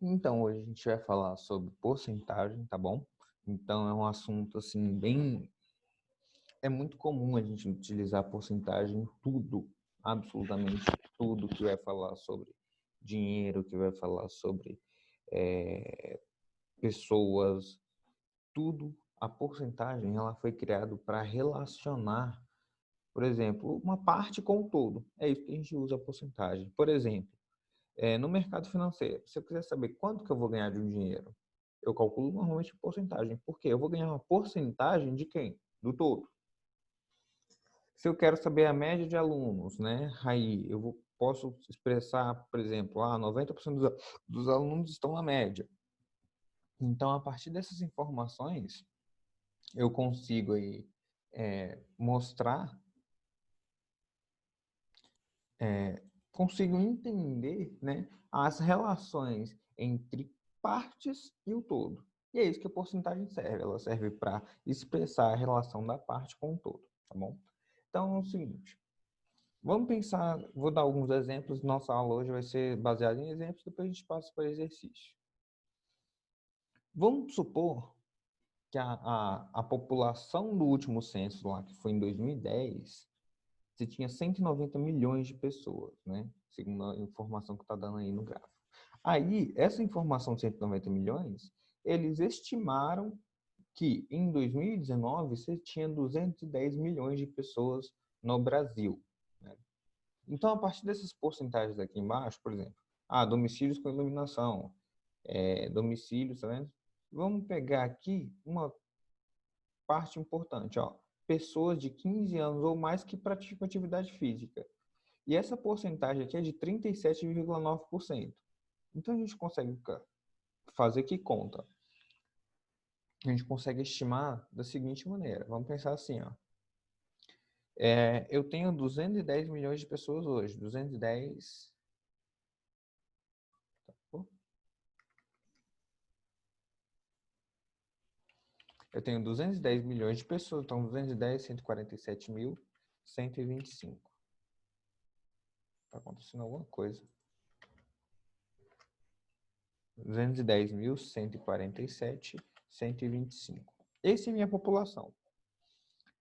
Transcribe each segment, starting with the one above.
Então, hoje a gente vai falar sobre porcentagem, tá bom? Então, é um assunto, assim, bem... É muito comum a gente utilizar porcentagem em tudo, absolutamente tudo que vai falar sobre dinheiro, que vai falar sobre pessoas, tudo. A porcentagem, ela foi criada para relacionar, por exemplo, uma parte com o todo. É isso que a gente usa a porcentagem. Por exemplo, no mercado financeiro, se eu quiser saber quanto que eu vou ganhar de um dinheiro, eu calculo normalmente porcentagem. Por quê? Eu vou ganhar uma porcentagem de quem? Do todo. Se eu quero saber a média de alunos, né? Aí posso expressar, por exemplo, 90% dos alunos estão na média. Então, a partir dessas informações, eu consigo aí mostrar, consigo entender, né, as relações entre partes e o todo. E é isso que a porcentagem serve. Ela serve para expressar a relação da parte com o todo, tá bom? Então é o seguinte, vamos pensar, vou dar alguns exemplos. Nossa aula hoje vai ser baseada em exemplos, depois a gente passa para o exercício. Vamos supor que a população do último censo lá, que foi em 2010, você tinha 190 milhões de pessoas, né? Segundo a informação que está dando aí no gráfico. Aí, essa informação de 190 milhões, eles estimaram que em 2019 você tinha 210 milhões de pessoas no Brasil, né? Então, a partir dessas porcentagens aqui embaixo, por exemplo, domicílios com iluminação, domicílios, tá vendo? Vamos pegar aqui uma parte importante, ó. Pessoas de 15 anos ou mais que praticam atividade física. E essa porcentagem aqui é de 37,9%. Então, a gente consegue fazer que conta. A gente consegue estimar da seguinte maneira. Vamos pensar assim, ó. Eu tenho 210 milhões de pessoas hoje. 210... Eu tenho 210 milhões de pessoas, então 210, 147 mil, 125. Está acontecendo alguma coisa. 210 mil, 147, 125. Essa é a minha população.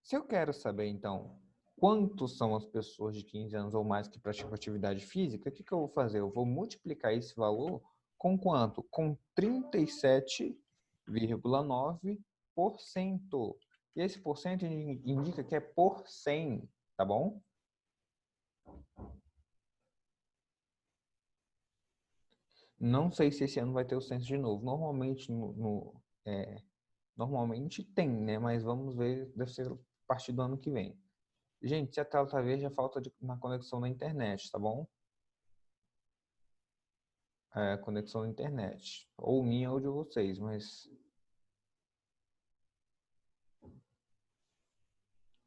Se eu quero saber, então, quantos são as pessoas de 15 anos ou mais que praticam atividade física, o que eu vou fazer? Eu vou multiplicar esse valor com quanto? Com 37,9%. E esse porcento indica que é por 100, tá bom? Não sei se esse ano vai ter o censo de novo. Normalmente, normalmente tem, né? Mas vamos ver, deve ser a partir do ano que vem. Gente, se a tela tá verde, é falta na conexão na internet, tá bom? Conexão na internet. Ou minha ou de vocês, mas...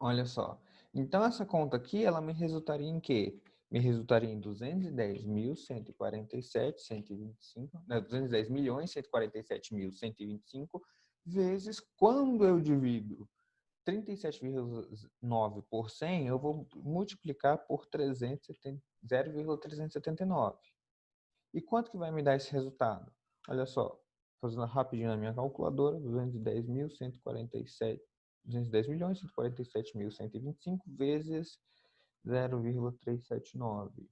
Olha só. Então, essa conta aqui, ela me resultaria em quê? Me resultaria em 210.147.125, né? 210 milhões, 147.125, vezes quando eu divido 37,9 por 100, eu vou multiplicar por 0,379. E quanto que vai me dar esse resultado? Olha só, fazendo rapidinho na minha calculadora, 210 milhões, 147.125 vezes 0,379.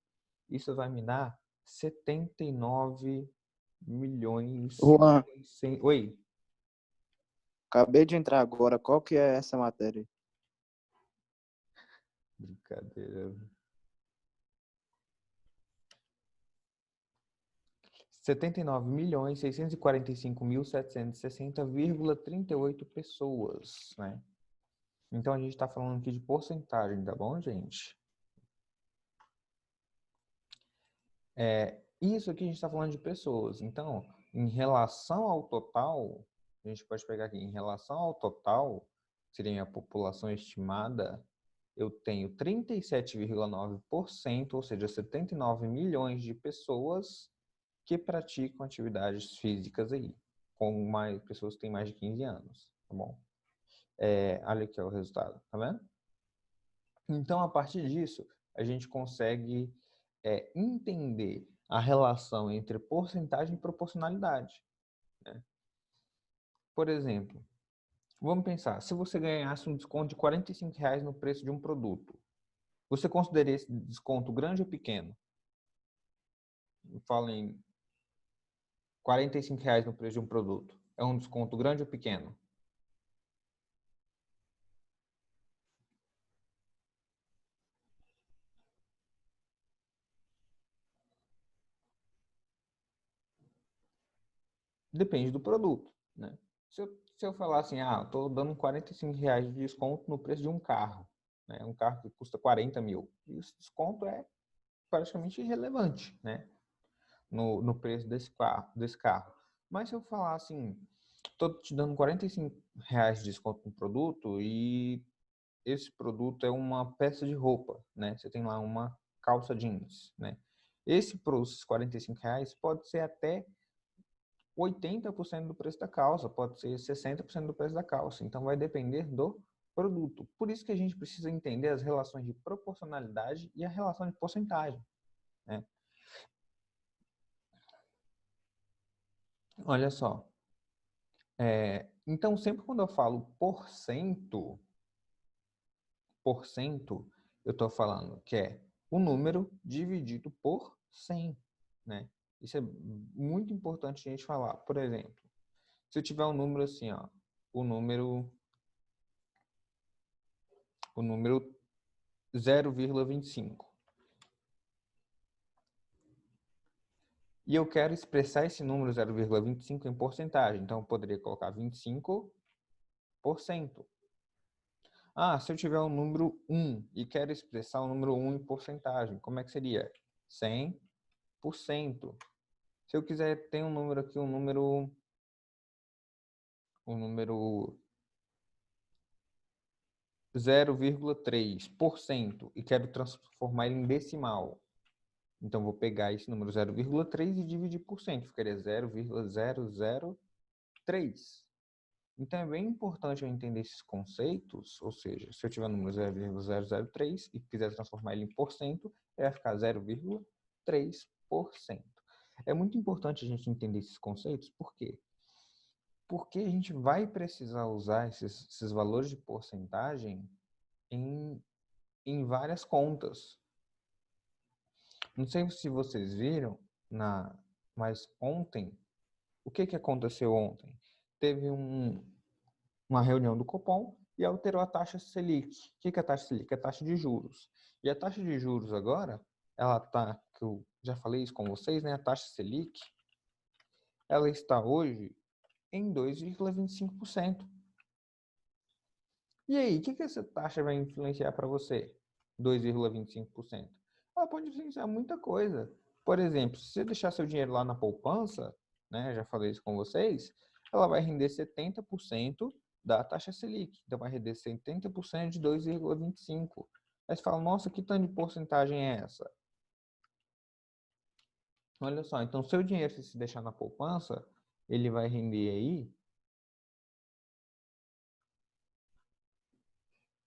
Isso vai me dar 79 milhões... Juan, Oi? acabei de entrar agora. Qual que é essa matéria? Brincadeira. 79.645.760,38 pessoas, né? Então, a gente está falando aqui de porcentagem, tá bom, gente? Isso aqui a gente está falando de pessoas. Então, em relação ao total, a gente pode pegar aqui, em relação ao total, seria a população estimada, eu tenho 37,9%, ou seja, 79 milhões de pessoas que praticam atividades físicas aí, com mais pessoas que têm mais de 15 anos, tá bom? Olha aqui o resultado, tá vendo? Então, a partir disso, a gente consegue entender a relação entre porcentagem e proporcionalidade, né? Por exemplo, vamos pensar, se você ganhasse um desconto de R$ 45 no preço de um produto, você consideraria esse desconto grande ou pequeno? Eu falo em R$ 45 no preço de um produto. É um desconto grande ou pequeno? Depende do produto, né? Se eu falar assim, estou dando R$ 45 de desconto no preço de um carro, né? Um carro que custa 40 mil. E esse desconto é praticamente irrelevante, né? No preço desse carro. Mas se eu falar assim, estou te dando R$ 45 de desconto no produto e esse produto é uma peça de roupa, né? Você tem lá uma calça jeans, né? Esses R$ 45 pode ser até 80% do preço da calça, pode ser 60% do preço da calça. Então, vai depender do produto. Por isso que a gente precisa entender as relações de proporcionalidade e a relação de porcentagem, né? Olha só. Então, sempre quando eu falo porcento, eu estou falando que é o número dividido por 100, né? Isso é muito importante a gente falar. Por exemplo, se eu tiver um número assim, ó, o número 0,25. E eu quero expressar esse número 0,25 em porcentagem. Então, eu poderia colocar 25%. Se eu tiver um número 1 e quero expressar o número 1 em porcentagem, como é que seria? 100%. Se eu quiser ter um número aqui, um número 0,3% e quero transformar ele em decimal. Então, vou pegar esse número 0,3 e dividir por cento. Ficaria 0,003. Então, é bem importante eu entender esses conceitos, ou seja, se eu tiver o número 0,003 e quiser transformar ele em porcento, ele vai ficar 0,3%. É muito importante a gente entender esses conceitos, por quê? Porque a gente vai precisar usar esses valores de porcentagem em várias contas. Não sei se vocês viram, mas ontem, o que aconteceu ontem? Teve uma reunião do Copom e alterou a taxa Selic. O que é a taxa Selic? É a taxa de juros. E a taxa de juros agora, ela está, que eu já falei isso com vocês, né? A taxa Selic, ela está hoje em 2,25%. E aí, o que essa taxa vai influenciar para você? 2,25%. Ela pode influenciar muita coisa. Por exemplo, se você deixar seu dinheiro lá na poupança, né, já falei isso com vocês, ela vai render 70% da taxa Selic. Então, vai render 70% de 2,25%. Aí você fala, nossa, que tanto de porcentagem é essa? Olha só, então, seu dinheiro, se deixar na poupança, ele vai render aí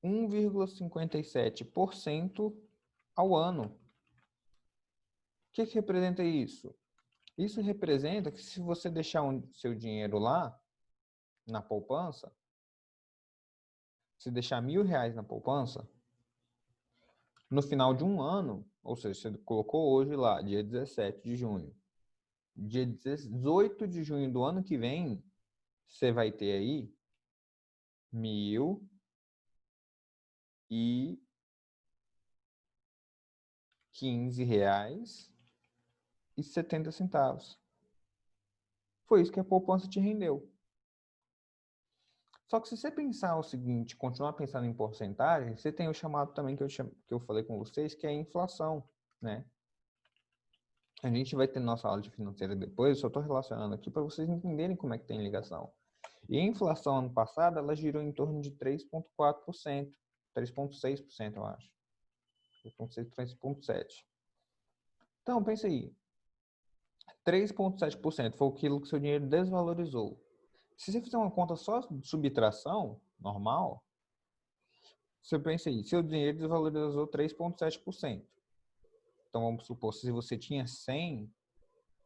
1,57% ao ano. O que representa isso? Isso representa que se você deixar seu dinheiro lá na poupança, se deixar R$ 1.000 na poupança, no final de um ano, ou seja, você colocou hoje lá, dia 17 de junho, dia 18 de junho do ano que vem, você vai ter aí R$ 1.015,70. Foi isso que a poupança te rendeu. Só que se você pensar o seguinte, continuar pensando em porcentagem, você tem o chamado também que eu falei com vocês, que é a inflação, né? A gente vai ter nossa aula de financeira depois, eu só estou relacionando aqui para vocês entenderem como é que tem ligação. E a inflação ano passado, ela girou em torno de 3,4%, 3,6%, eu acho. 3,6%, 3,7%. Então, pensa aí. 3,7% foi aquilo que seu dinheiro desvalorizou. Se você fizer uma conta só de subtração, normal, você pensa aí, seu dinheiro desvalorizou 3,7%. Então, vamos supor, se você tinha 100,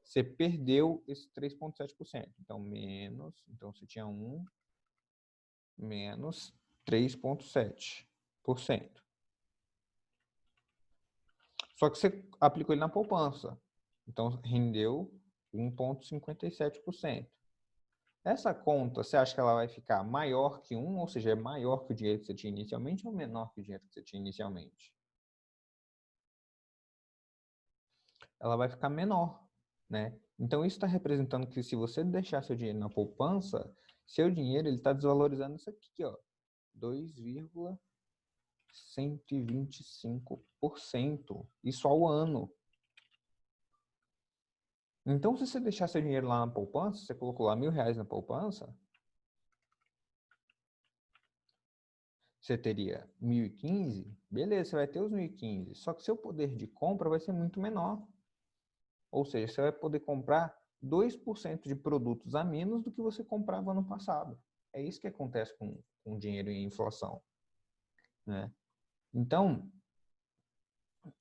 você perdeu esse 3,7%. Então, menos, então você tinha 1 menos 3,7%. Só que você aplicou ele na poupança. Então, rendeu 1,57%. Essa conta, você acha que ela vai ficar maior que 1, ou seja, é maior que o dinheiro que você tinha inicialmente ou menor que o dinheiro que você tinha inicialmente? Ela vai ficar menor, né? Então, isso está representando que se você deixar seu dinheiro na poupança, seu dinheiro está desvalorizando isso aqui, ó, 2,125%. Isso ao ano. Então, se você deixar seu dinheiro lá na poupança, você colocou lá R$1.000 na poupança, você teria 1.015, beleza, você vai ter os 1.015, só que seu poder de compra vai ser muito menor. Ou seja, você vai poder comprar 2% de produtos a menos do que você comprava no passado. É isso que acontece com dinheiro e inflação, né? Então,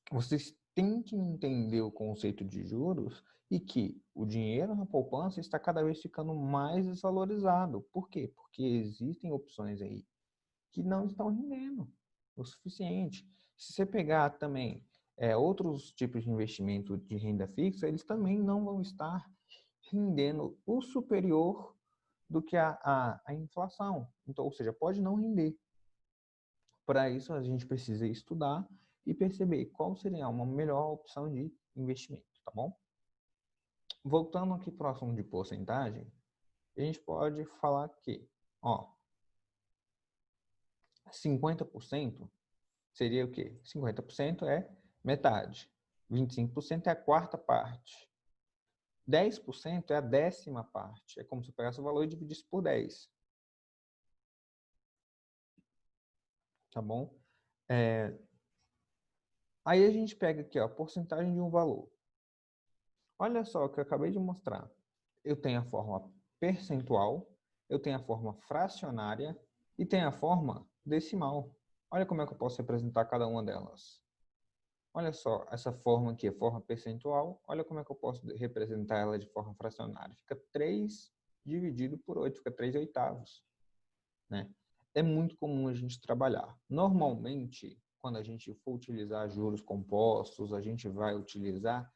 vocês têm que entender o conceito de juros e que o dinheiro na poupança está cada vez ficando mais desvalorizado. Por quê? Porque existem opções aí que não estão rendendo o suficiente. Se você pegar também outros tipos de investimento de renda fixa, eles também não vão estar rendendo o superior do que a inflação. Então, ou seja, pode não render. Para isso, a gente precisa estudar e perceber qual seria uma melhor opção de investimento, tá bom? Voltando aqui para o assunto de porcentagem, a gente pode falar que, ó, 50% seria o quê? 50% é metade. 25% é a quarta parte. 10% é a décima parte. É como se eu pegasse o valor e dividisse por 10. Tá bom? Aí a gente pega aqui, ó, a porcentagem de um valor. Olha só o que eu acabei de mostrar. Eu tenho a forma percentual, eu tenho a forma fracionária e tenho a forma decimal. Olha como é que eu posso representar cada uma delas. Olha só, essa forma aqui é forma percentual. Olha como é que eu posso representar ela de forma fracionária. Fica 3 dividido por 8, fica 3 oitavos, né? É muito comum a gente trabalhar. Normalmente, quando a gente for utilizar juros compostos, a gente vai utilizar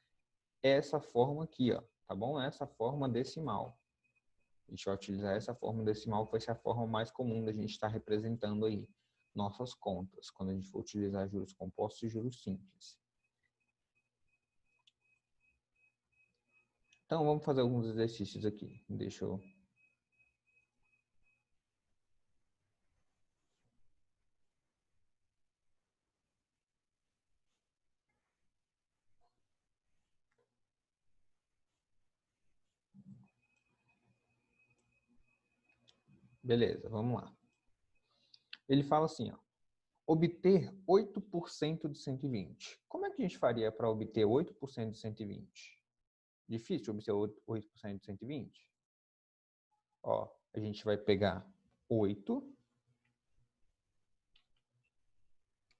essa forma aqui, ó, tá bom? Essa forma decimal. A gente vai utilizar essa forma decimal, que vai ser a forma mais comum da gente estar representando aí nossas contas, quando a gente for utilizar juros compostos e juros simples. Então, vamos fazer alguns exercícios aqui. Deixa eu... Beleza, vamos lá. Ele fala assim, ó, obter 8% de 120. Como é que a gente faria para obter 8% de 120? Difícil obter 8% de 120? Ó, a gente vai pegar 8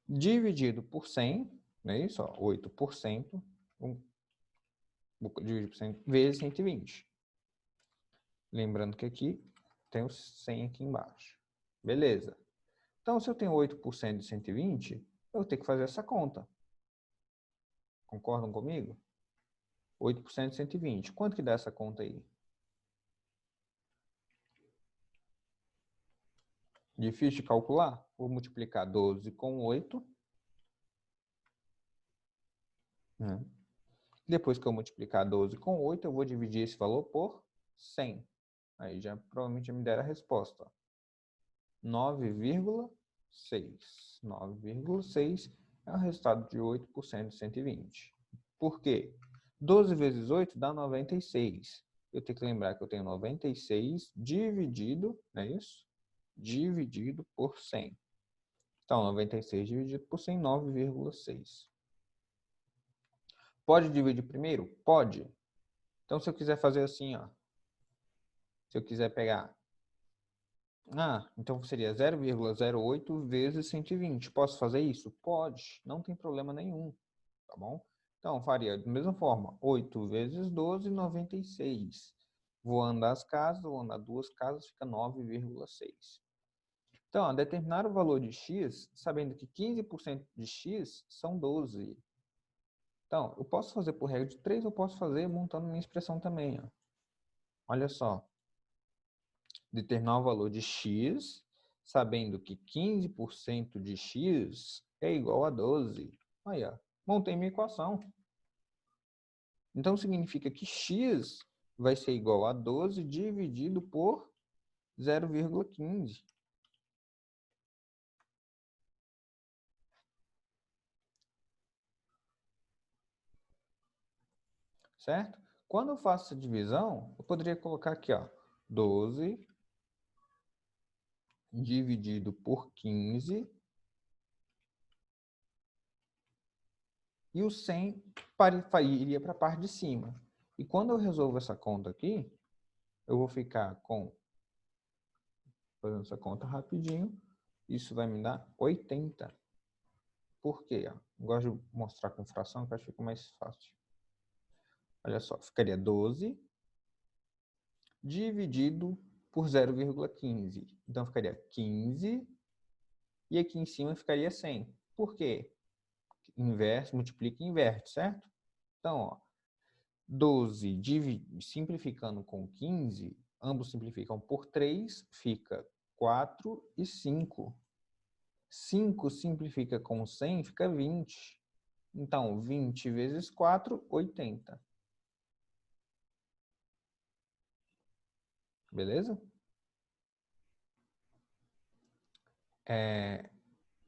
dividido por 100, não é isso? Ó, 8%, dividido por 100 vezes 120. Lembrando que aqui tem o 100 aqui embaixo. Beleza. Então, se eu tenho 8% de 120, eu vou ter que fazer essa conta. Concordam comigo? 8% de 120. Quanto que dá essa conta aí? Difícil de calcular? Vou multiplicar 12 com 8. Né? Depois que eu multiplicar 12 com 8, eu vou dividir esse valor por 100. Aí já provavelmente me deram a resposta. 9,6. 9,6 é o resultado de 8% de 120. Por quê? 12 vezes 8 dá 96. Eu tenho que lembrar que eu tenho 96 dividido, não é isso? Dividido por 100. Então, 96 dividido por 100, 9,6. Pode dividir primeiro? Pode. Então, se eu quiser fazer assim, ó. Se eu quiser pegar... então seria 0,08 vezes 120. Posso fazer isso? Pode. Não tem problema nenhum. Tá bom? Então, faria da mesma forma, 8 vezes 12, 96. Vou andar as casas, vou andar duas casas, fica 9,6. Então, determinar o valor de x, sabendo que 15% de x são 12. Então, eu posso fazer por regra de 3, eu posso fazer montando minha expressão também. Ó. Olha só. Determinar o valor de x, sabendo que 15% de x é igual a 12. Aí, ó, montei minha equação. Então, significa que x vai ser igual a 12 dividido por 0,15. Certo? Quando eu faço essa divisão, eu poderia colocar aqui, ó, 12 dividido por 15 e o 100 iria para a parte de cima. E quando eu resolvo essa conta aqui, eu vou ficar com, fazendo essa conta rapidinho, isso vai me dar 80. Por quê? Eu gosto de mostrar com fração, que acho que fica mais fácil. Olha só, ficaria 12 dividido por 0,15. Então, ficaria 15 e aqui em cima ficaria 100. Por quê? Inverso, multiplica e inverte, certo? Então, ó, 12 simplificando com 15, ambos simplificam por 3, fica 4 e 5. 5 simplifica com 100, fica 20. Então, 20 vezes 4, 80. Beleza?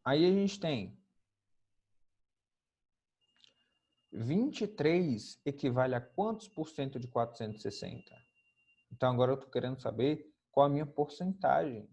Aí a gente tem 23 equivale a quantos por cento de 460? Então, agora eu estou querendo saber qual a minha porcentagem.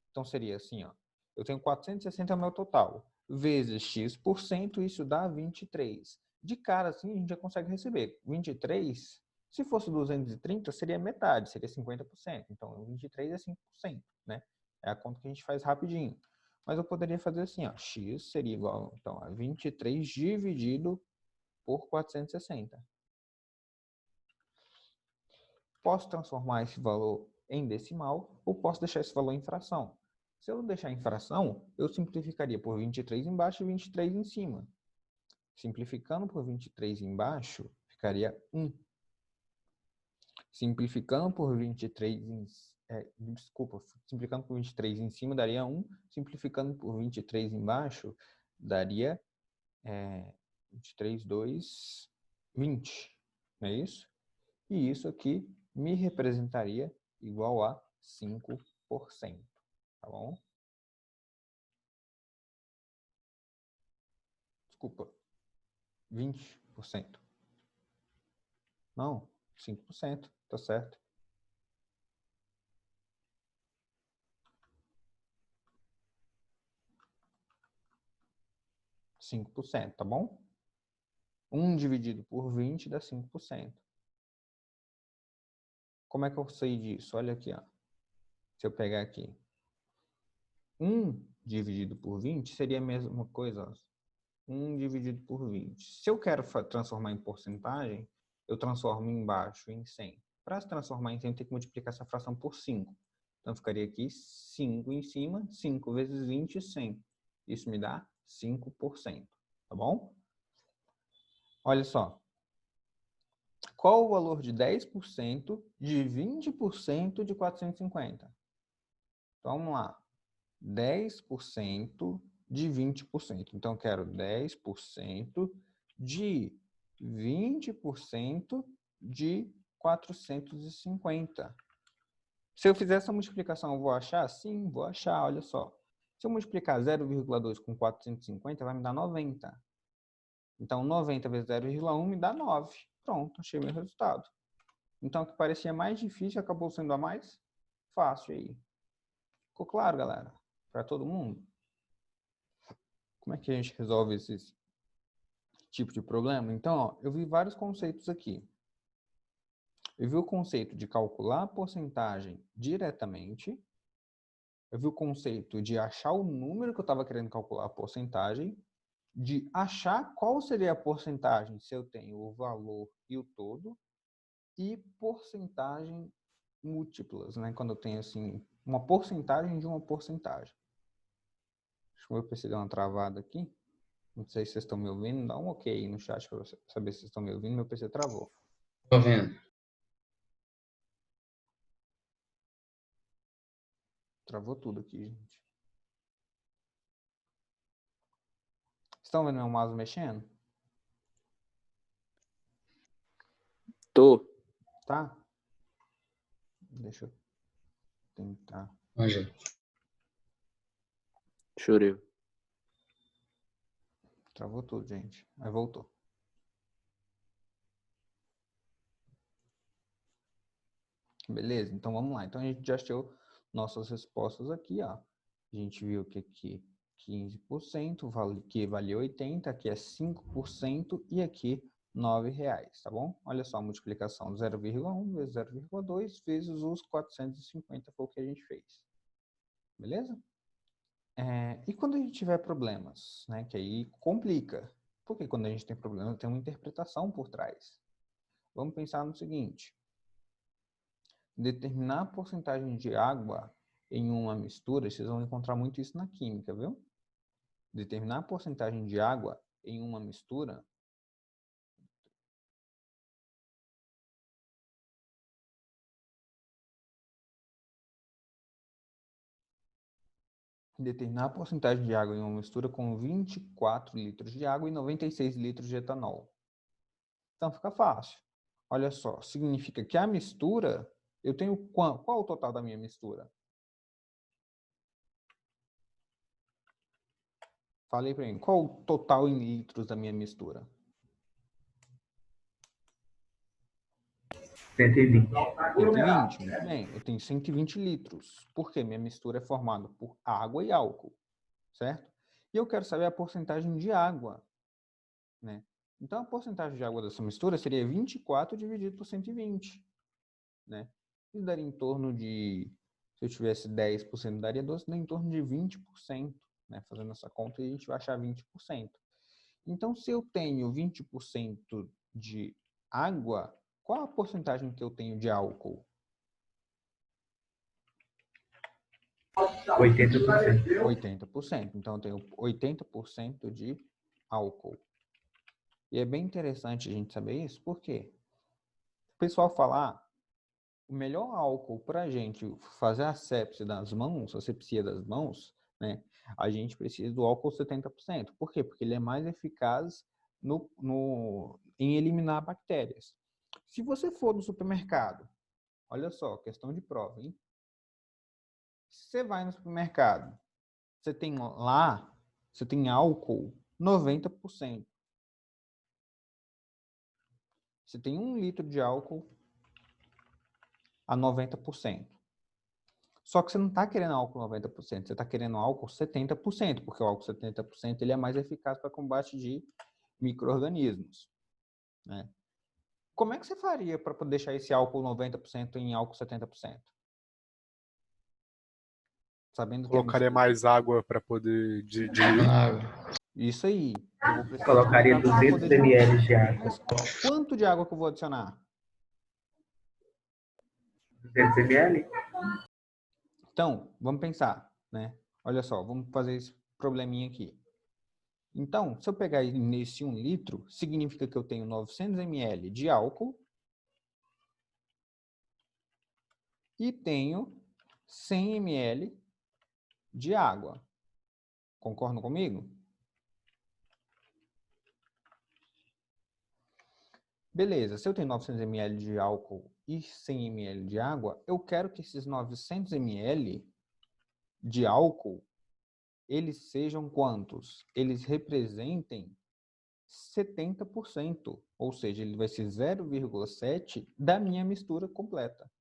Então, seria assim, ó. Eu tenho 460 é o meu total. Vezes x%, isso dá 23. De cara, assim, a gente já consegue receber. 23, se fosse 230, seria metade, seria 50%. Então, 23 é 5%, né? É a conta que a gente faz rapidinho. Mas eu poderia fazer assim, ó. X seria igual, então, a 23 dividido por 460. Posso transformar esse valor em decimal ou posso deixar esse valor em fração. Se eu deixar em fração, eu simplificaria por 23 embaixo e 23 em cima. Simplificando por 23 embaixo, ficaria 1. Simplificando por 23 simplificando por 23 em cima daria 1. Simplificando por 23 embaixo, daria 23, 2, 20. Não é isso? E isso aqui me representaria igual a 5%. Tá bom? Desculpa, 20%. Não, 5%, tá certo. %, tá bom? 1 dividido por 20 dá 5%. Como é que eu sei disso? Olha aqui, ó. Se eu pegar aqui. 1 dividido por 20 seria a mesma coisa, ó. 1 dividido por 20. Se eu quero transformar em porcentagem, eu transformo embaixo em 100. Para se transformar em 100, eu tenho que multiplicar essa fração por 5. Então, ficaria aqui 5 em cima, 5 vezes 20, 100. Isso me dá 5%. Tá bom? Olha só. Qual o valor de 10% de 20% de 450? Então, vamos lá. 10% de 20%. Então, eu quero 10% de 20% de 450. Se eu fizer essa multiplicação, eu vou achar? Sim, vou achar, olha só. Se eu multiplicar 0,2 com 450, vai me dar 90. Então, 90 vezes 0,1 me dá 9. Pronto, achei meu resultado. Então, o que parecia mais difícil acabou sendo a mais fácil aí. Ficou claro, galera? Para todo mundo? Como é que a gente resolve esse tipo de problema? Então, ó, eu vi vários conceitos aqui. Eu vi o conceito de calcular a porcentagem diretamente. Eu vi o conceito de achar o número que eu estava querendo calcular a porcentagem. de achar qual seria a porcentagem se eu tenho o valor e o todo e porcentagem múltiplas, né? Quando eu tenho assim uma porcentagem de uma porcentagem. Deixa eu ver se deu uma travada aqui. Não sei se vocês estão me ouvindo. Dá um ok aí no chat para saber se vocês estão me ouvindo. Meu PC travou. Tô vendo. Travou tudo aqui, gente. Estão vendo meu mouse mexendo? Tô. Tá? Deixa eu tentar. Ângelo. Chorei. Travou tudo, gente. Aí voltou. Beleza? Então vamos lá. Então a gente já achou nossas respostas aqui, ó. A gente viu que aqui 15%, que vale 80, aqui é 5% e aqui R$ 9, tá bom? Olha só a multiplicação, 0,1 vezes 0,2 vezes os 450 foi o que a gente fez. Beleza? E quando a gente tiver problemas, né? Que aí complica. Porque quando a gente tem problema, tem uma interpretação por trás. Vamos pensar no seguinte. Determinar a porcentagem de água em uma mistura, vocês vão encontrar muito isso na química, viu? Determinar a porcentagem de água em uma mistura com 24 litros de água e 96 litros de etanol. Então fica fácil. Olha só, significa que a mistura, eu tenho qual o total da minha mistura? Falei para mim, qual o total em litros da minha mistura? 120. 120, muito bem. Eu tenho 120 litros. Por quê? Minha mistura é formada por água e álcool, certo? E eu quero saber a porcentagem de água, né? Então, a porcentagem de água dessa mistura seria 24 dividido por 120, né? Isso daria em torno de, se eu tivesse 10%, daria 12, daria em torno de 20%, né? Fazendo essa conta, a gente vai achar 20%. Então, se eu tenho 20% de água, qual a porcentagem que eu tenho de álcool? 80%. 80%. Então, eu tenho 80% de álcool. E é bem interessante a gente saber isso, porque o pessoal fala, o melhor álcool para a gente fazer a asepsia das mãos, né? A gente precisa do álcool 70%. Por quê? Porque ele é mais eficaz em eliminar bactérias. Se você for no supermercado, olha só, questão de prova, hein? Você vai no supermercado, você tem álcool 90%. Você tem 1 litro de álcool a 90%. Só que você não está querendo álcool 90%, você está querendo álcool 70%, porque o álcool 70% ele é mais eficaz para combate de micro-organismos, né? Como é que você faria para deixar esse álcool 90% em álcool 70%? Sabendo que Colocaria mais água para poder diluir. Isso aí. Eu vou precisar Colocaria de mais água para 200 poder diluir. ml de água. Mas quanto de água que eu vou adicionar? 200 ml? Então, vamos pensar, né? Olha só, vamos fazer esse probleminha aqui. Então, se eu pegar nesse 1 litro, significa que eu tenho 900 ml de álcool e tenho 100 ml de água. Concordam comigo? Beleza, se eu tenho 900 ml de álcool e 100 ml de água, eu quero que esses 900 ml de álcool, eles sejam quantos? Eles representem 70%, ou seja, ele vai ser 0,7 da minha mistura completa.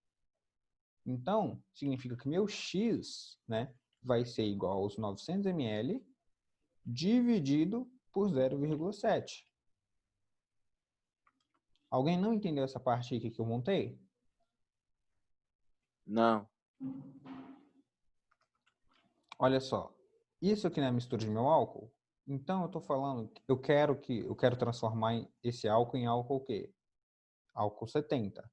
Então, significa que meu X, né, vai ser igual aos 900 ml dividido por 0,7. Alguém não entendeu essa parte aqui que eu montei? Não. Olha só, isso aqui não é a mistura de meu álcool? Então, eu estou falando, eu quero transformar esse álcool em álcool o quê? Álcool 70.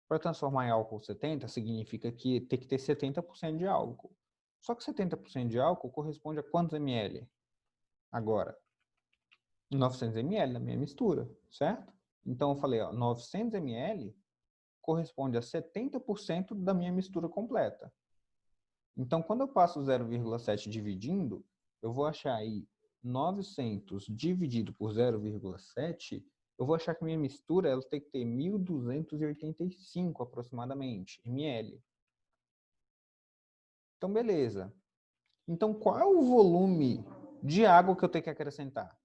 Para transformar em álcool 70, significa que tem que ter 70% de álcool. Só que 70% de álcool corresponde a quantos ml? Agora, 900 ml na minha mistura, certo? Então, eu falei, ó, 900 ml corresponde a 70% da minha mistura completa. Então, quando eu passo 0,7 dividindo, eu vou achar aí 900 dividido por 0,7, eu vou achar que minha mistura ela tem que ter 1.285 aproximadamente ml. Então, beleza. Então, qual é o volume de água que eu tenho que acrescentar?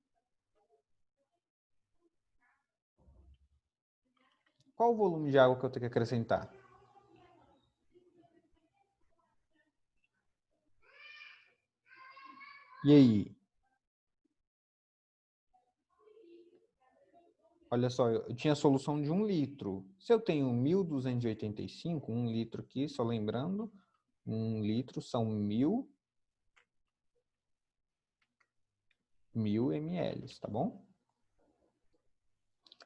Qual o volume de água que eu tenho que acrescentar? E aí? Olha só, eu tinha a solução de 1 litro. Se eu tenho 1.285, 1 litro aqui, só lembrando, 1 litro são 1.000 ml, tá bom?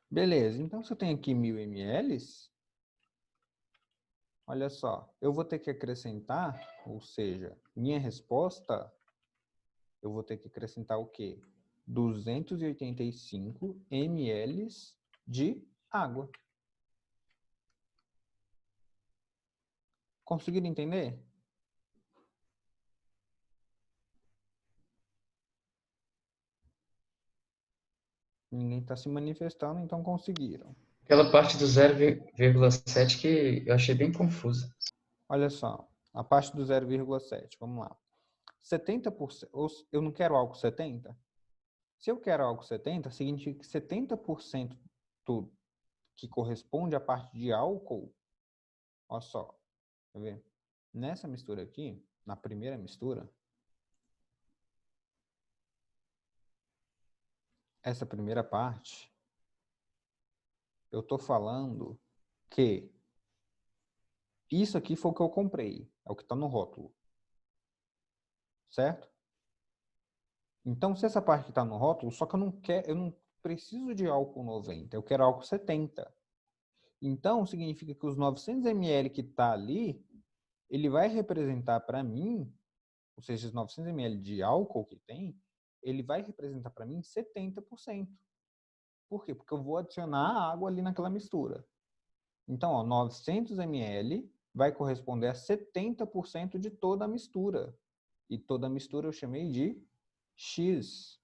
Beleza, então se eu tenho aqui 1.000 ml, olha só, eu vou ter que acrescentar, ou seja, minha resposta, eu vou ter que acrescentar o quê? 285 ml de água. Conseguiram entender? Ninguém está se manifestando, então conseguiram. Aquela parte do 0,7 que eu achei bem confusa. Olha só, a parte do 0,7, vamos lá. 70%, eu não quero álcool 70? Se eu quero álcool 70, significa que 70% do que corresponde à parte de álcool, olha só, quer ver? Nessa mistura aqui, na primeira mistura, essa primeira parte, eu estou falando que isso aqui foi o que eu comprei, é o que está no rótulo, certo? Então, se essa parte que está no rótulo, só que eu não preciso de álcool 90, eu quero álcool 70. Então, significa que os 900 ml que está ali, ele vai representar para mim, ou seja, os 900 ml de álcool que tem, ele vai representar para mim 70%. Por quê? Porque eu vou adicionar água ali naquela mistura. Então, ó, 900 ml vai corresponder a 70% de toda a mistura. E toda a mistura eu chamei de X.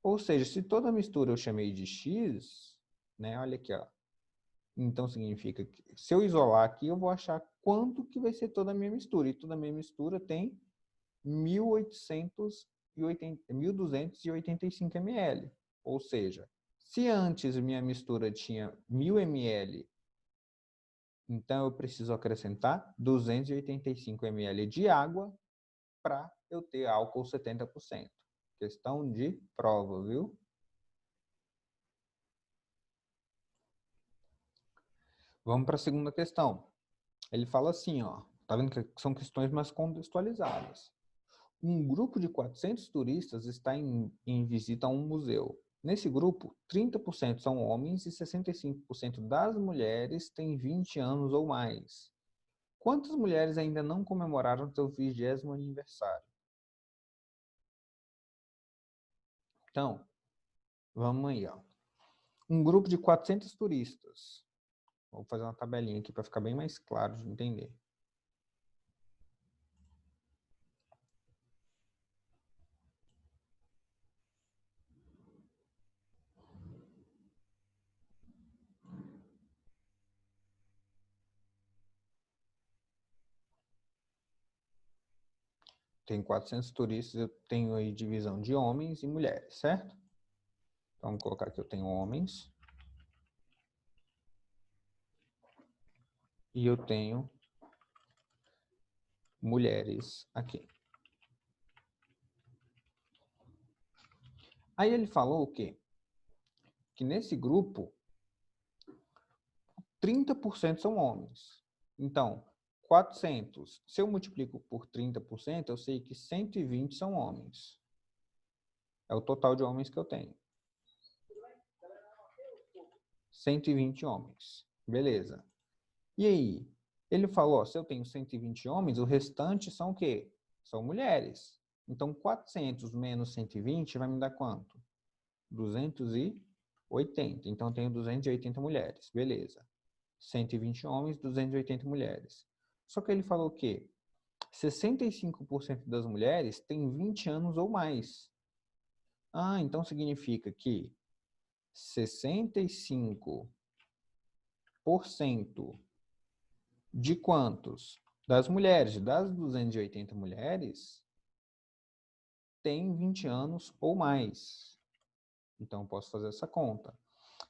Ou seja, se toda a mistura eu chamei de X, né? Olha aqui, ó. Então, significa que se eu isolar aqui, eu vou achar quanto que vai ser toda a minha mistura. E toda a minha mistura tem 1.285 ml. Ou seja, se antes minha mistura tinha 1.000 ml, então eu preciso acrescentar 285 ml de água para eu ter álcool 70%. Questão de prova, viu? Vamos para a segunda questão. Ele fala assim, ó, tá vendo que são questões mais contextualizadas. Um grupo de 400 turistas está em visita a um museu. Nesse grupo, 30% são homens e 65% das mulheres têm 20 anos ou mais. Quantas mulheres ainda não comemoraram seu 20º aniversário? Então, vamos aí, ó. Um grupo de 400 turistas. Vou fazer uma tabelinha aqui para ficar bem mais claro de entender. Tem 400 turistas, eu tenho aí divisão de homens e mulheres, certo? Então, vamos colocar aqui, eu tenho homens. E eu tenho mulheres aqui. Aí ele falou o quê? Que nesse grupo, 30% são homens. Então, 400, se eu multiplico por 30%, eu sei que 120 são homens. É o total de homens que eu tenho. 120 homens. Beleza. E aí? Ele falou, ó, se eu tenho 120 homens, o restante são o quê? São mulheres. Então, 400 menos 120 vai me dar quanto? 280. Então, eu tenho 280 mulheres. Beleza. 120 homens, 280 mulheres. Só que ele falou que 65% das mulheres têm 20 anos ou mais. Ah, então significa que 65% de quantos? Das mulheres, das 280 mulheres, tem 20 anos ou mais. Então, eu posso fazer essa conta.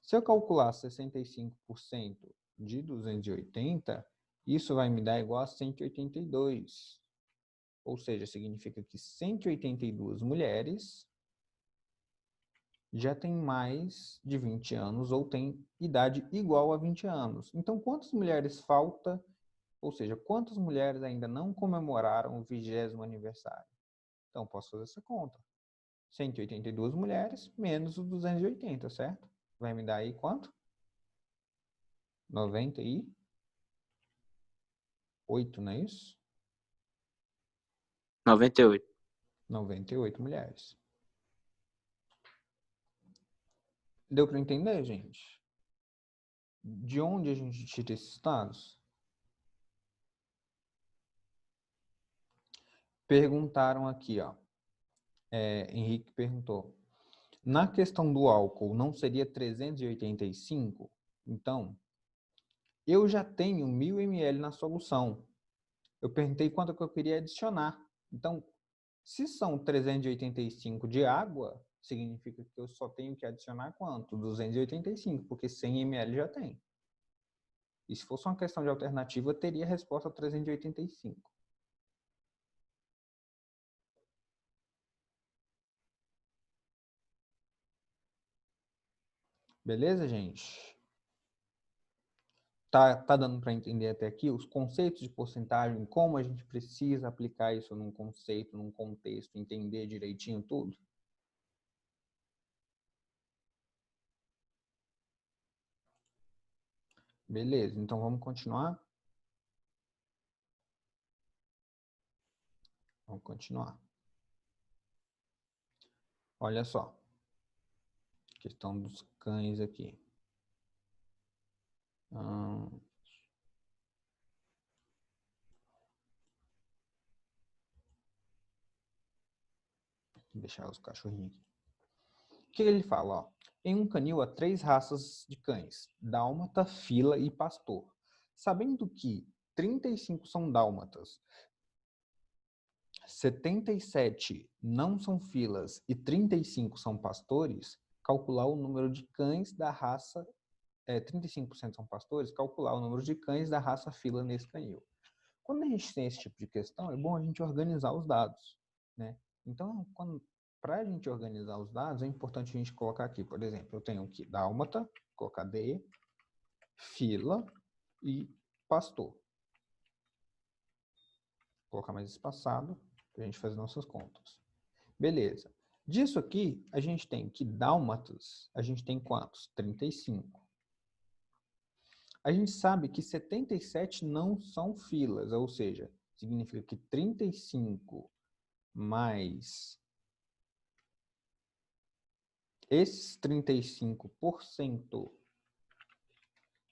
Se eu calcular 65% de 280, isso vai me dar igual a 182. Ou seja, significa que 182 mulheres já têm mais de 20 anos ou têm idade igual a 20 anos. Então, quantas mulheres falta? Ou seja, quantas mulheres ainda não comemoraram o 20º aniversário? Então, posso fazer essa conta. 182 mulheres menos os 280, certo? Vai me dar aí quanto? 98, não é isso? 98. 98 mulheres. Deu para entender, gente? De onde a gente tira esses dados? Perguntaram aqui, ó. Henrique perguntou. Na questão do álcool, não seria 385? Então, eu já tenho 1000 ml na solução. Eu perguntei quanto que eu queria adicionar. Então, se são 385 de água, significa que eu só tenho que adicionar quanto? 285, porque 100 ml já tem. E se fosse uma questão de alternativa, eu teria a resposta 385. Beleza, gente? Tá dando para entender até aqui os conceitos de porcentagem, como a gente precisa aplicar isso num conceito, num contexto, entender direitinho tudo? Beleza, então vamos continuar? Vamos continuar. Olha só. Questão dos cães aqui. Vou deixar os cachorrinhos aqui. O que ele fala? Ó? Em um canil há 3 raças de cães: dálmata, fila e pastor. Sabendo que 35 são dálmatas, 77 não são filas e 35 são pastores, calcular o número de cães da raça, 35% são pastores, calcular o número de cães da raça fila nesse canil. Quando a gente tem esse tipo de questão, é bom a gente organizar os dados, né? Então, para a gente organizar os dados, é importante a gente colocar aqui, por exemplo, eu tenho aqui dálmata, colocar D, fila e pastor. Vou colocar mais espaçado para a gente fazer nossas contas. Beleza. Disso aqui, a gente tem que dálmatas, a gente tem quantos? 35. A gente sabe que 77 não são filas, ou seja, significa que 35 mais esses 35%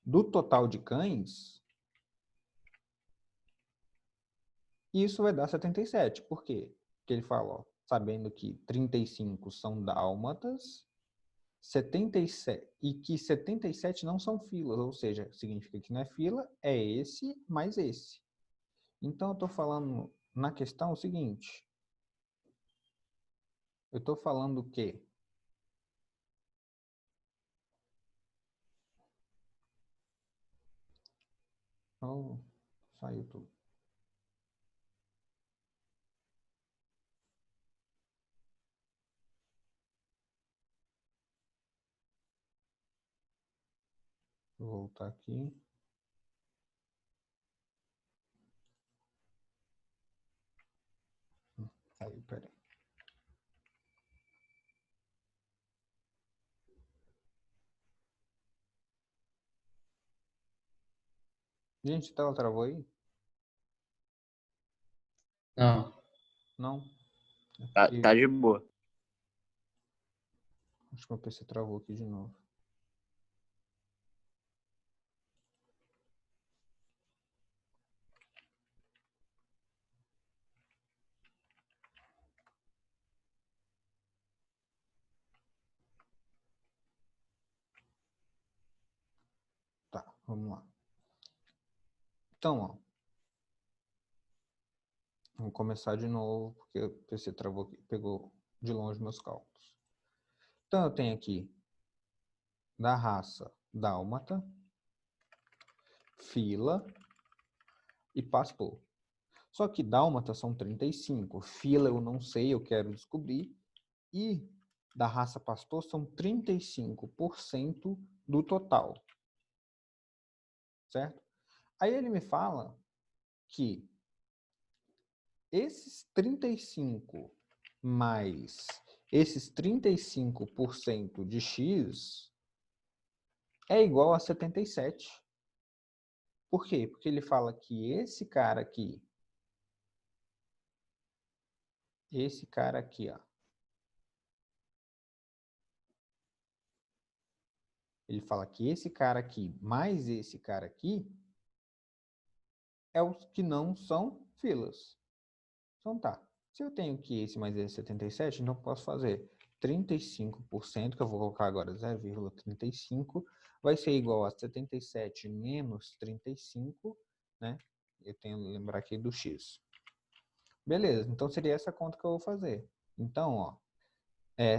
do total de cães, isso vai dar 77. Por quê? Porque ele fala, ó, sabendo que 35 são dálmatas, 77, e que 77 não são filas, ou seja, significa que não é fila, é esse mais esse. Então, eu estou falando na questão o seguinte. Eu estou falando que saiu tudo. Vou voltar aqui. Saiu, peraí. Gente, a tela travou aí? Não. Não? É Tá porque de boa. acho que meu PC travou aqui de novo. Tá, vamos lá. Então, ó. Vamos começar de novo, porque o PC travou aqui, pegou de longe meus cálculos. Então, eu tenho aqui da raça dálmata, fila e pastor. Só que dálmata são 35, fila eu não sei, eu quero descobrir, e da raça pastor são 35% do total, certo? Aí ele me fala que esses 35 mais esses 35% de X é igual a 77. Por quê? Porque ele fala que esse cara aqui, ó, ele fala que esse cara aqui mais esse cara aqui é os que não são filas. Então tá. Se eu tenho que esse mais esse 77, então eu posso fazer 35%, que eu vou colocar agora 0,35, vai ser igual a 77 menos 35, né? Eu tenho que lembrar aqui do X. Beleza, então seria essa conta que eu vou fazer. Então, ó,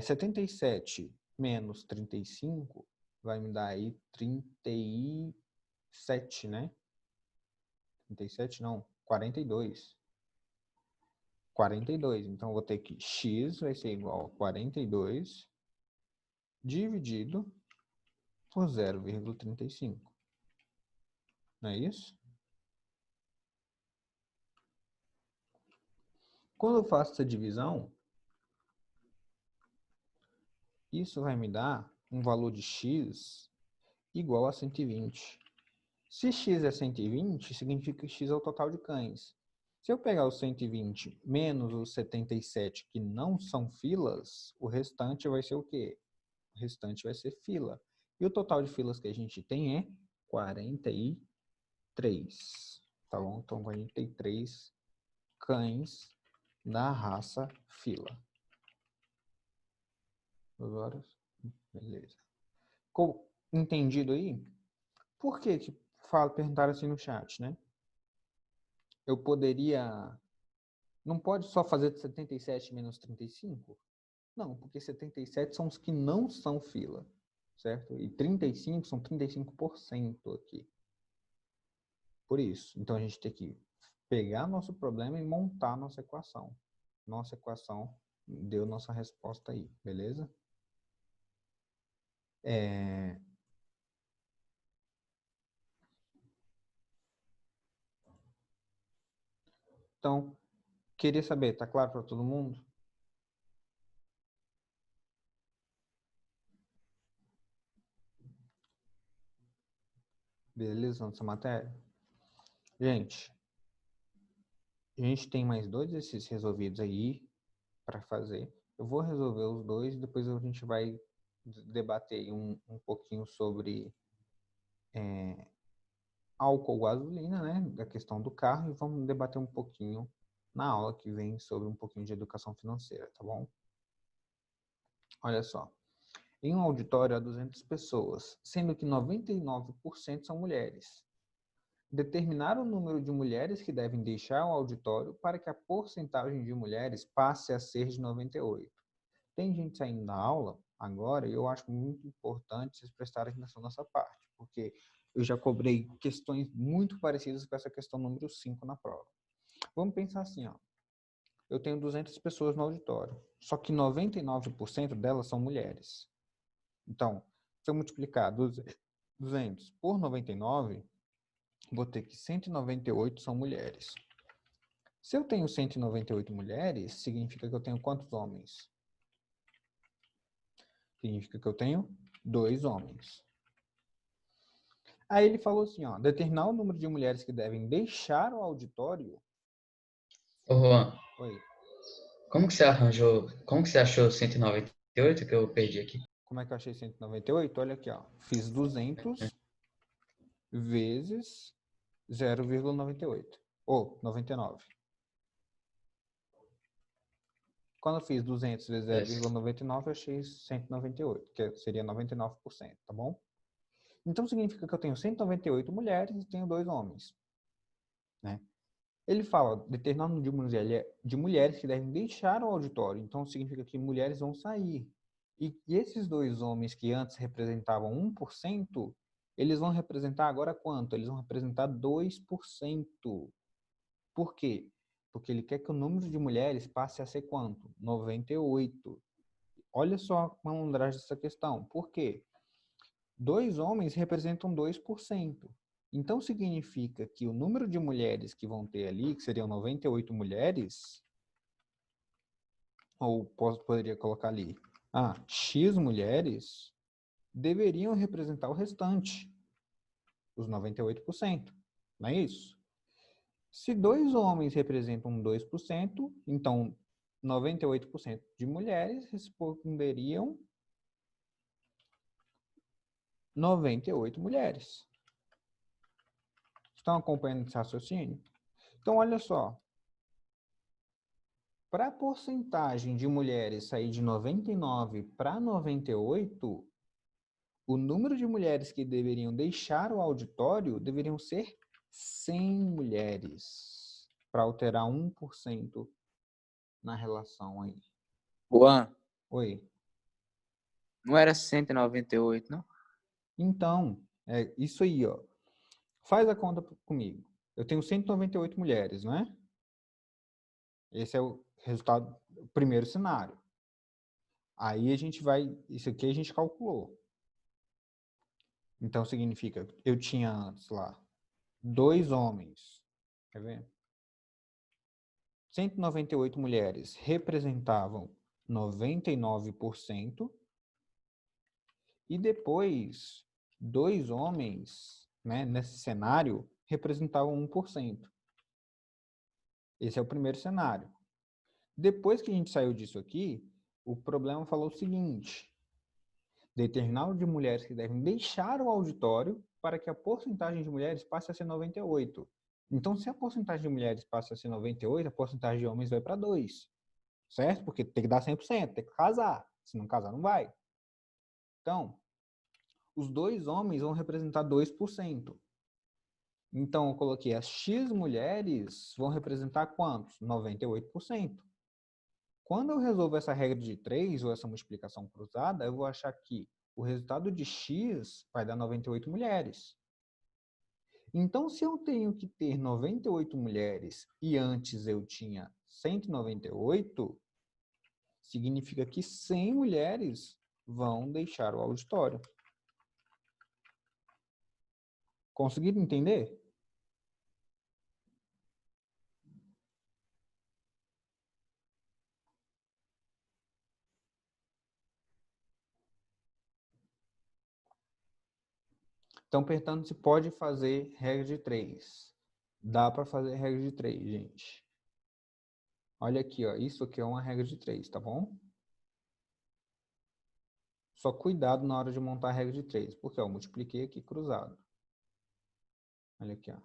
77 menos 35 vai me dar aí 37, né? 37 não, 42. 42. Então, eu vou ter que x vai ser igual a 42 dividido por 0,35. Não é isso? Quando eu faço essa divisão, isso vai me dar um valor de x igual a 120. Se x é 120, significa que x é o total de cães. Se eu pegar os 120 menos os 77 que não são filas, o restante vai ser o quê? O restante vai ser fila. E o total de filas que a gente tem é 43. Tá bom? Então, 43 cães da raça fila. 2 horas? Beleza. Ficou entendido aí? Por que perguntaram assim no chat, né? Eu poderia... Não pode só fazer de 77 menos 35? Não, porque 77 são os que não são fila, certo? E 35 são 35% aqui. Por isso. Então, a gente tem que pegar nosso problema e montar nossa equação. Nossa equação deu nossa resposta aí, beleza? Então, queria saber, tá claro para todo mundo? Beleza, nossa matéria? Gente, a gente tem mais 2 exercícios resolvidos aí para fazer. Eu vou resolver os 2 e depois a gente vai debater um pouquinho sobre álcool, gasolina, né? Da questão do carro e vamos debater um pouquinho na aula que vem sobre um pouquinho de educação financeira, tá bom? Olha só. Em um auditório há 200 pessoas, sendo que 99% são mulheres. Determinar o número de mulheres que devem deixar o auditório para que a porcentagem de mulheres passe a ser de 98. Tem gente saindo da aula agora e eu acho muito importante vocês prestarem atenção nessa parte, porque eu já cobrei questões muito parecidas com essa questão número 5 na prova. Vamos pensar assim, ó. Eu tenho 200 pessoas no auditório, só que 99% delas são mulheres. Então, se eu multiplicar 200 por 99, vou ter que 198 são mulheres. Se eu tenho 198 mulheres, significa que eu tenho quantos homens? Significa que eu tenho 2 homens. Aí ele falou assim, ó, determinar o número de mulheres que devem deixar o auditório. Ô, Juan, Oi, como que você achou 198 que eu perdi aqui? como é que eu achei 198? Olha aqui, ó. Fiz 200 vezes 0,98. Ou 99. Quando eu fiz 200 vezes 0,99, eu achei 198, que seria 99%, tá bom? Então significa que eu tenho 198 mulheres e tenho 2 homens, né? Ele fala, determinar o número de mulheres que devem deixar o auditório. Então significa que mulheres vão sair. E esses 2 homens que antes representavam 1%, eles vão representar agora quanto? Eles vão representar 2%. Por quê? Porque ele quer que o número de mulheres passe a ser quanto? 98. Olha só a malandragem dessa questão. Por quê? 2 homens representam 2%. Então, significa que o número de mulheres que vão ter ali, que seriam 98 mulheres, ou poderia colocar ali, X mulheres, deveriam representar o restante, os 98%. Não é isso? Se 2 homens representam 2%, então 98% de mulheres responderiam 98 mulheres. Estão acompanhando esse raciocínio? Então, olha só. Para a porcentagem de mulheres sair de 99 para 98, o número de mulheres que deveriam deixar o auditório deveriam ser 100 mulheres, para alterar 1% na relação aí. Juan, Oi. não era 198, não? Então, é isso aí, ó. Faz a conta comigo. Eu tenho 198 mulheres, não é? Esse é o resultado, o primeiro cenário. Aí a gente vai, isso aqui a gente calculou. Então significa, eu tinha antes lá 2 homens, quer ver? 198 mulheres representavam 99%, e depois 2 homens, né, nesse cenário, representavam 1%. Esse é o primeiro cenário. Depois que a gente saiu disso aqui, o problema falou o seguinte: determinar o de mulheres que devem deixar o auditório para que a porcentagem de mulheres passe a ser 98. Então, se a porcentagem de mulheres passa a ser 98, a porcentagem de homens vai para 2. Certo? Porque tem que dar 100%, tem que casar. Se não casar, não vai. Então, os 2 homens vão representar 2%. Então, eu coloquei as X mulheres vão representar quantos? 98%. Quando eu resolvo essa regra de 3 ou essa multiplicação cruzada, eu vou achar que o resultado de X vai dar 98 mulheres. Então, se eu tenho que ter 98 mulheres e antes eu tinha 198, significa que 100 mulheres vão deixar o auditório. Conseguiram entender? Então, perguntando se pode fazer regra de 3. Dá para fazer regra de 3, gente. Olha aqui, ó. Isso aqui é uma regra de 3, tá bom? Só cuidado na hora de montar a regra de 3, porque eu multipliquei aqui cruzado. Olha aqui, ó.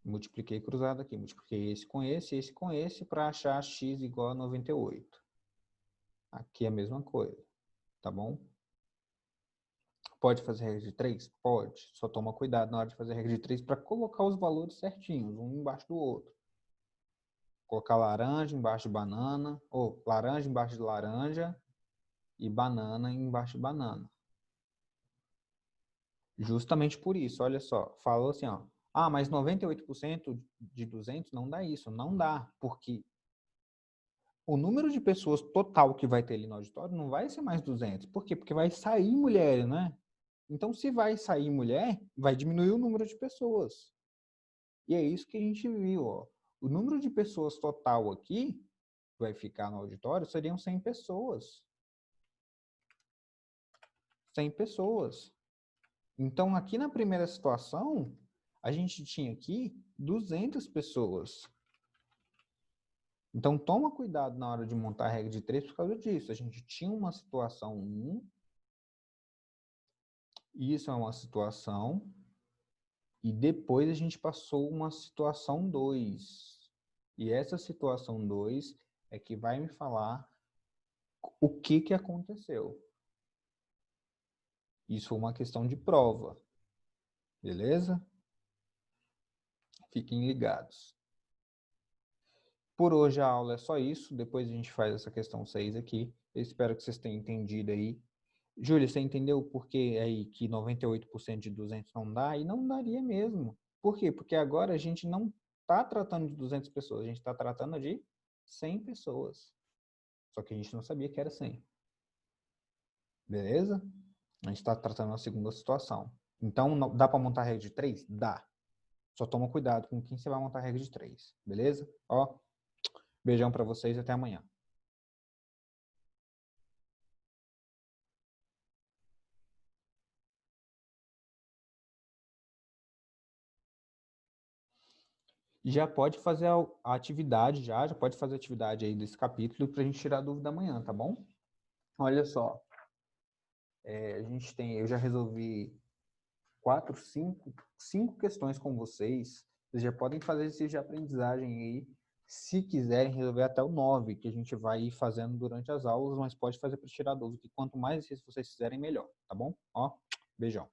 Multipliquei cruzado aqui. Multipliquei esse com esse para achar x igual a 98. Aqui é a mesma coisa, tá bom? Pode fazer regra de 3? Pode. Só toma cuidado na hora de fazer regra de 3 para colocar os valores certinhos, um embaixo do outro. Colocar laranja embaixo de banana, ou laranja embaixo de laranja e banana embaixo de banana. Justamente por isso, olha só, falou assim, ó, mas 98% de 200 não dá isso. Não dá, porque o número de pessoas total que vai ter ali no auditório não vai ser mais 200. Por quê? Porque vai sair mulheres, né? Então, se vai sair mulher, vai diminuir o número de pessoas. E é isso que a gente viu, ó. O número de pessoas total aqui, vai ficar no auditório, seriam 100 pessoas. 100 pessoas. Então, aqui na primeira situação, a gente tinha aqui 200 pessoas. Então, toma cuidado na hora de montar a regra de 3 por causa disso. A gente tinha uma situação 1, isso é uma situação, e depois a gente passou uma situação 2. E essa situação 2 é que vai me falar o que aconteceu. Isso é uma questão de prova. Beleza? Fiquem ligados. Por hoje a aula é só isso. Depois a gente faz essa questão 6 aqui. Eu espero que vocês tenham entendido aí. Júlia, você entendeu por que aí que 98% de 200 não dá? E não daria mesmo. Por quê? Porque agora a gente não está tratando de 200 pessoas. A gente está tratando de 100 pessoas. Só que a gente não sabia que era 100. Beleza? A gente está tratando a segunda situação. Então, dá para montar a regra de 3? Dá. Só toma cuidado com quem você vai montar a regra de 3. Beleza? Ó, beijão para vocês e até amanhã. Já pode fazer a atividade, já pode fazer a atividade aí desse capítulo para a gente tirar a dúvida amanhã, tá bom? Olha só, eu já resolvi 5 questões com vocês. Vocês já podem fazer exercício de aprendizagem aí, se quiserem resolver até o 9, que a gente vai ir fazendo durante as aulas, mas pode fazer para tirar dúvida, que quanto mais exercício vocês fizerem, melhor, tá bom? Ó, beijão.